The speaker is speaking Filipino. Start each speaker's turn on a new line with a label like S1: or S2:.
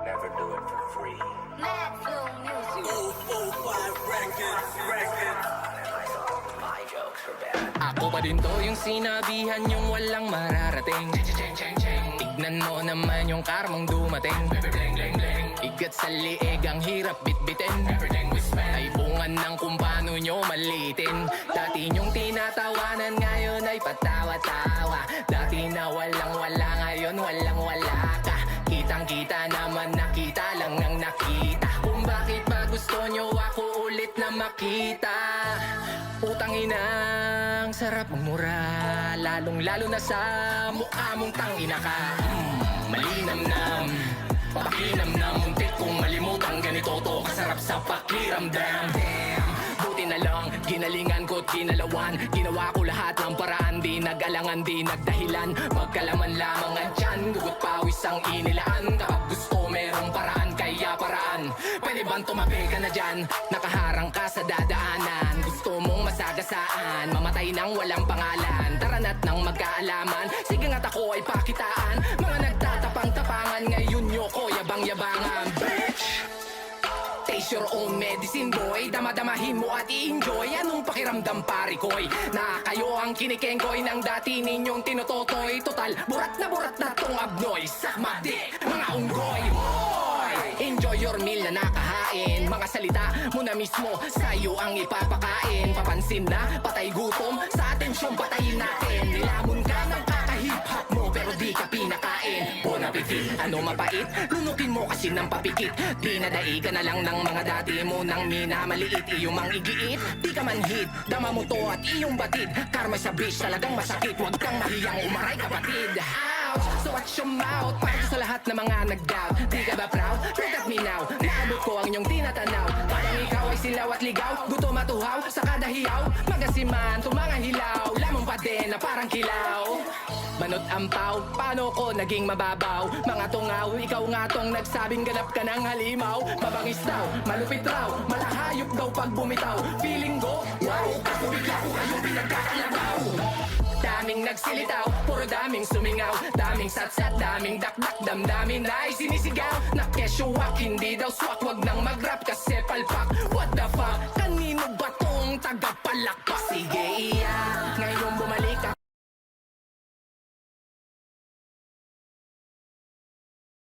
S1: Never do it for free.
S2: Mad Flow Music.
S3: 045 Records.
S1: My jokes are bad.
S4: Ako pa din to yung sinabihan yung walang mararating. Tignan mo naman yung karmang dumating. Igat sa liig ang hirap bitbitin. Ay bungan ng kung paano nyo malitin. Dati nyong tinatawanan ngayon ay patawa-tawa. Dati na walang-wala ngayon walang-wala ka. Kitang-kita naman nakita lang ang nakita. Kung bakit ba gusto nyo ako ulit na makita. Putang inang sarap magmura. Lalong-lalo na sa mukha mong tangina ka. Malinamnam, pakinamnam. Muntik kong malimutan ganito to kasarap sa pakiramdam. Damn, buti na lang ginalingan ko't ginalawan. Ginawa ko lahat ng paraan, di nag-alangan, di nagdahilan. Magkalaman lamang ang tiyan, gugot pawis ang inilaan. Kapag gusto merong paraan, kaya paraan. Pwede bang tumabi ka na dyan? Nakaharang ka sa dadaanan. Gusto mong masagasaan, mamatay nang walang pangalan. Tara na't nang magkaalaman, sige nga't ako ay pakitaan. Mga nagtatapang-tapangan, ngayon nyo ko yabang-yabangan. Bitch! Taste your own medicine boy. Damadamahin mo at i-enjoy. Anong pakiramdam pari koy? Na kayo ang kinikengkoy ng dati ninyong tinutotoy. Total, burat na tong abnoy. Sakma dik, mga unggoy. Boy! Enjoy your meal na nakahain. Mga salita mo na mismo sa'yo ang ipapakain. Papansin na, patay gutom. Sa atensyon patayin natin. Nilamon ka ng kaka-hip-hop mo pero di ka pinakain. Bon appetit, ano mapait? Lunukin mo kasi ng papikit. Di nadai ka na lang ng mga dati mo nang minamaliit. Iyong mang igiit, di ka man hit. Dama mo to at iyong batid. Karma sa bitch talagang masakit. Huwag kang mahiyang umaray kapatid. Ouch! So watch your mouth. Para sa lahat ng mga nag-doubt. Di ka ba proud? Look at me now. Naabot ko ang inyong tinatanaw. Parang ikaw ay silaw at ligaw. Gutom at uhaw sa kada hiyaw. Magasiman, tumanga hilaw. Lamang pa din na parang kilaw. Manot ampaw, paano ko naging mababaw? Mga tungaw, ikaw nga tong nagsabing ganap ka ng halimaw. Mabangis daw, malupit raw, malahayop daw pag bumitaw. Feeling go, wow, ako bigla ko kayong pinagkakalabaw. Daming nagsilitaw, puro daming sumingaw. Daming satsat, daming dakdak, damdamin na sinisigaw. Nakesyuwak, hindi daw swak, wag nang mag-rap kasi palpak. What the fuck, kanino ba tong tagapalakpak? Sige iyak, ngayon bumalik